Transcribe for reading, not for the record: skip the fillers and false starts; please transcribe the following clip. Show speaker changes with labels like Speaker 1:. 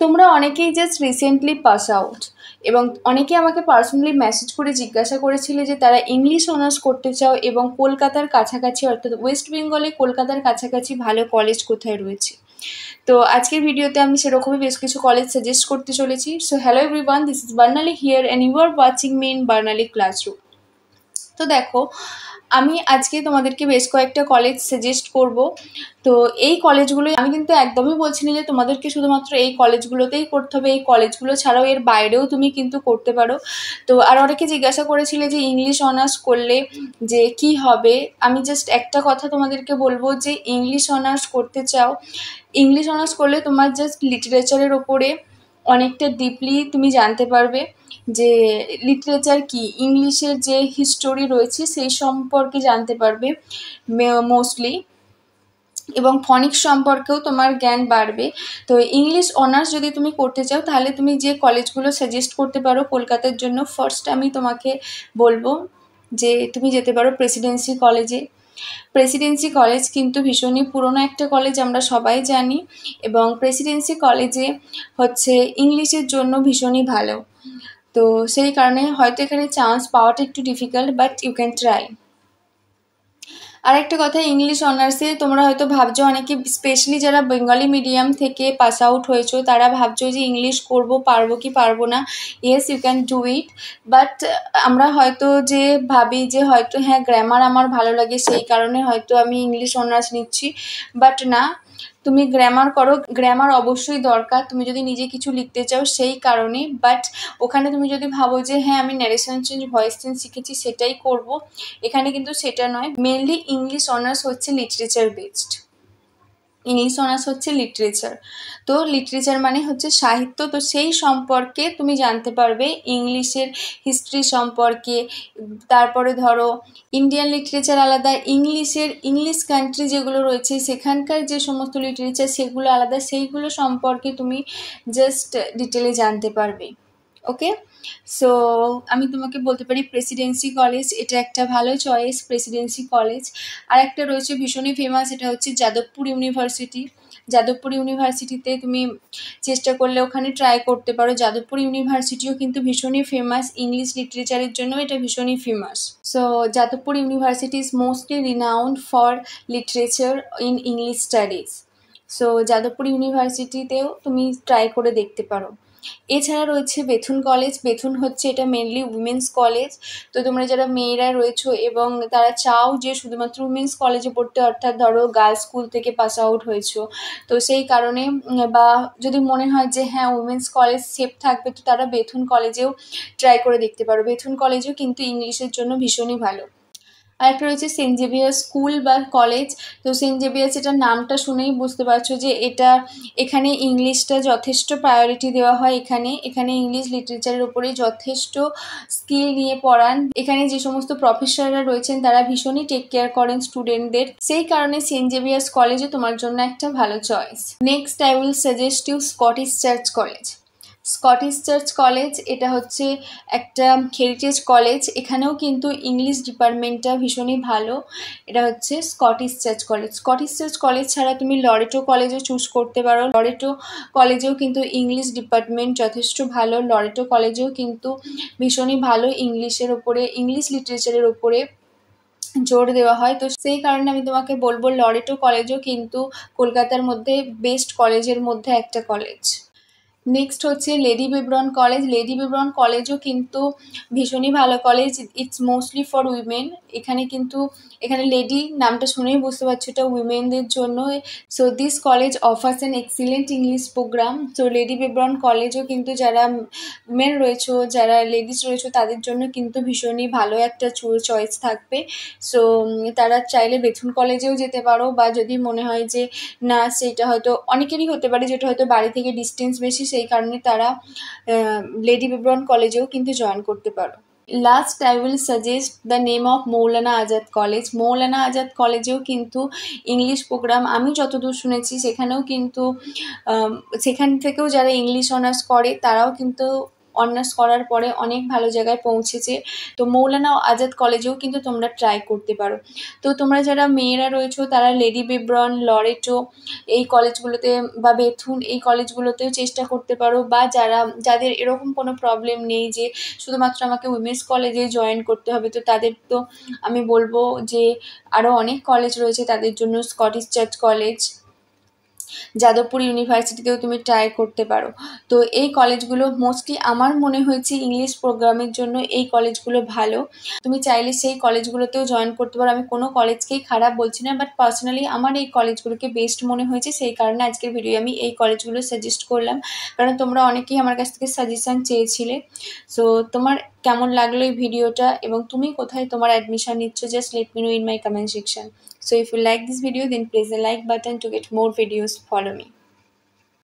Speaker 1: তোমরা অনেকেই just recently pass out এবং অনেকে আমাকে পার্সোনালি মেসেজ করে জিজ্ঞাসা করেছিলে যে তারা ইংলিশ অনার্স করতে চাও এবং কলকাতার কাছাকাছি অর্থাৎ ওয়েস্ট বেঙ্গলে কলকাতার কাছাকাছি ভালো কলেজ কোথায় রয়েছে। তো আজকের ভিডিওতে আমি সেরকমই বেশ কিছু কলেজ সাজেস্ট করতে চলেছি। So hello everyone, this is Barnali here and you are watching me in Barnali classroom. তো দেখো, আমি আজকে তোমাদেরকে বেশ কয়েকটা কলেজ সাজেস্ট করব। তো এই কলেজগুলো আমি কিন্তু একদমই বলছি না যে তোমাদেরকে শুধুমাত্র এই কলেজগুলোতেই করতে হবে, এই কলেজগুলো ছাড়াও এর বাইরেও তুমি কিন্তু করতে পারো। তো আর অনেকে জিজ্ঞাসা করেছিলে যে ইংলিশ অনার্স করলে যে কি হবে। আমি জাস্ট একটা কথা তোমাদেরকে বলবো যে ইংলিশ অনার্স করতে চাও, ইংলিশ অনার্স করলে তোমার জাস্ট লিটারেচারের ওপরে অনেকটা ডিপলি তুমি জানতে পারবে যে লিটারেচার কি, ইংলিশের যে হিস্টোরি রয়েছে সেই সম্পর্কে জানতে পারবে মোস্টলি, এবং ফনিক্স সম্পর্কেও তোমার জ্ঞান বাড়বে। তো ইংলিশ অনার্স যদি তুমি করতে চাও তাহলে তুমি যে কলেজগুলো সাজেস্ট করতে পারো কলকাতার জন্য, ফার্স্ট আমি তোমাকে বলবো যে তুমি যেতে পারো প্রেসিডেন্সি কলেজে। প্রেসিডেন্সি কলেজ কিন্তু ভীষণই পুরনো একটা কলেজ, আমরা সবাই জানি, এবং প্রেসিডেন্সি কলেজে হচ্ছে ইংলিশের জন্য ভীষণই ভালো। তো সেই কারণে হয়তো এখানে চান্স পাওয়াটা একটু difficult, but you can try. আরেকটা কথা, ইংলিশ অনার্সে তোমরা হয়তো ভাবছো, অনেকে স্পেশালি যারা বেঙ্গলি মিডিয়াম থেকে পাস আউট হয়েছো তারা ভাবছো যে ইংলিশ করব, পারবো কি পারবো না। Yes, you can do it, but আমরা হয়তো যে ভাবি যে হয়তো হ্যাঁ গ্রামার আমার ভালো লাগে সেই কারণে হয়তো আমি ইংলিশ অনার্স নিচ্ছি, বাট না, তুমি গ্রামার করো, গ্রামার অবশ্যই দরকার তুমি যদি নিজে কিছু লিখতে চাও সেই কারণে। বাট ওখানে তুমি যদি ভাবো যে হ্যাঁ আমি ন্যারেশন চেঞ্জ, ভয়েস চেঞ্জ শিখেছি সেটাই করব, এখানে কিন্তু সেটা নয়। মেনলি ইংলিশ অনার্স হচ্ছে লিটারেচার বেসড, ইংলিশ অনার্স হচ্ছে লিটারেচার। তো লিটারেচার মানে হচ্ছে সাহিত্য, তো সেই সম্পর্কে তুমি জানতে পারবে, ইংলিশের হিস্ট্রি সম্পর্কে। তারপরে ধরো ইন্ডিয়ান লিটারেচার আলাদা, ইংলিশ কান্ট্রি যেগুলো রয়েছে সেখানকার যে সমস্ত লিটারেচার সেগুলো আলাদা, সেইগুলো সম্পর্কে তুমি জাস্ট ডিটেলে জানতে পারবে। ওকে, সো আমি তোমাকে বলতে পারি প্রেসিডেন্সি কলেজ এটা একটা ভালো চয়েস, প্রেসিডেন্সি কলেজ। আর একটা রয়েছে ভীষণই ফেমাস, এটা হচ্ছে যাদবপুর ইউনিভার্সিটি। যাদবপুর ইউনিভার্সিটিতে তুমি চেষ্টা করলে ওখানে ট্রাই করতে পারো। যাদবপুর ইউনিভার্সিটিও কিন্তু ভীষণই ফেমাস, ইংলিশ লিটারেচারের জন্য এটা ভীষণই famous. So Jadavpur university is mostly renowned for literature in English studies. So Jadavpur ইউনিভার্সিটিতেও তুমি ট্রাই করে দেখতে পারো। এছাড়া রয়েছে বেথুন কলেজ। বেথুন হচ্ছে এটা মেনলি উইমেন্স কলেজ। তো তোমরা যারা মেয়েরা রয়েছো এবং তারা চাও যে শুধুমাত্র উইমেন্স কলেজে পড়তে, অর্থাৎ ধরো গার্লস স্কুল থেকে পাস আউট হয়েছো, তো সেই কারণে বা যদি মনে হয় যে হ্যাঁ উইমেন্স কলেজ সেফ থাকবে, তো তারা বেথুন কলেজেও ট্রাই করে দেখতে পারো। বেথুন কলেজেও কিন্তু ইংলিশের জন্য ভীষণই ভালো। আর একটা রয়েছে সেন্ট জেভিয়ার্স স্কুল বা কলেজ। তো সেন্ট জেভিয়ার্স এটার নামটা শুনেই বুঝতে পারছো যে এখানে ইংলিশটা যথেষ্ট প্রায়োরিটি দেওয়া হয়। এখানে ইংলিশ লিটারেচারের উপরে যথেষ্ট স্কিল নিয়ে পড়ান। এখানে যে সমস্ত প্রফেসররা রয়েছেন তারা ভীষণই টেক কেয়ার করেন স্টুডেন্টদের, সেই কারণে সেন্ট জেভিয়ার্স কলেজও তোমার জন্য একটা ভালো choice. Next I will suggest you Scottish Church College. Scottish Church College এটা হচ্ছে একটা হেরিটেজ কলেজ, এখানেও কিন্তু ইংলিশ ডিপার্টমেন্টটা ভীষণই ভালো। এটা হচ্ছে Scottish Church College. Scottish Church college ছাড়া তুমি লরেটো কলেজও চুজ করতে পারো। লরেটো কলেজেও কিন্তু ইংলিশ ডিপার্টমেন্ট যথেষ্ট ভালো, লরেটো কলেজেও কিন্তু ভীষণই ভালো ইংলিশের ওপরে, ইংলিশ লিটারেচারের ওপরে জোর দেওয়া হয়। তো সেই কারণে আমি তোমাকে বলবো লরেটো কলেজও কিন্তু কলকাতার মধ্যে বেস্ট কলেজের মধ্যে একটা কলেজ। নেক্সট হচ্ছে lady Brabourne college. Lady Brabourne কলেজও কিন্তু ভীষণই ভালো college, it's mostly for women. এখানে লেডি নামটা শুনেই বুঝতে পারছো এটা উইমেনদের জন্য। So this college offers an excellent English program. So lady Brabourne কলেজও কিন্তু যারা উইমেন রয়েছে, যারা লেডিস রয়েছে তাদের জন্য কিন্তু ভীষণই ভালো একটা চয়েস থাকবে। সো তারা চাইলে বেথুন কলেজেও যেতে পারো, বা যদি মনে হয় যে না সেটা হয়তো অনেকেরই হতে পারে যেটা হয়তো বাড়ি থেকে ডিস্টেন্স বেশি, সেই কারণে তারা লেডি বিব্রন কলেজেও কিন্তু জয়েন করতে পারো। Last I will suggest the name of Maulana Azad college. Maulana Azad কলেজেও কিন্তু ইংলিশ প্রোগ্রাম, আমি যতদূর শুনেছি সেখানেও কিন্তু সেখান থেকেও যারা ইংলিশ অনার্স করে তারাও কিন্তু অনার্স করার পরে অনেক ভালো জায়গায় পৌঁছেছে। তো মৌলানা আজাদ কলেজেও কিন্তু তোমরা ট্রাই করতে পারো। তো তোমরা যারা মেয়েরা রয়েছো তারা লেডি বিব্রন, লরেটো এই কলেজগুলোতে বা বেথুন এই কলেজগুলোতেও চেষ্টা করতে পারো, বা যাদের এরকম কোনো প্রবলেম নেই যে শুধুমাত্র আমাকে উইমেন্স কলেজে জয়েন করতে হবে, তো তাদের তো আমি বলবো যে আরও অনেক কলেজ রয়েছে তাদের জন্য। স্কটিশ চার্চ কলেজ, যাদবপুর ইউনিভার্সিটিতেও তুমি ট্রাই করতে পারো। তো এই কলেজগুলো মোস্টলি আমার মনে হয়েছে ইংলিশ প্রোগ্রামের জন্য এই কলেজগুলো ভালো। তুমি চাইলে সেই কলেজগুলোতেও জয়েন করতে পারো। আমি কোনো কলেজকেই খারাপ বলছি না, বাট পার্সোনালি আমার এই কলেজগুলোকে বেস্ট মনে হয়েছে, সেই কারণে আজকের ভিডিও আমি এই কলেজগুলো সাজেস্ট করলাম, কারণ তোমরা অনেকেই আমার কাছ থেকে সাজেশান চেয়েছিলে। সো তোমার কেমন লাগলো এই ভিডিওটা এবং তুমি কোথায় তোমার অ্যাডমিশন নিচ্ছ, just let me no in my comment section. So if you like this video, then press the like button to get more videos. Follow me.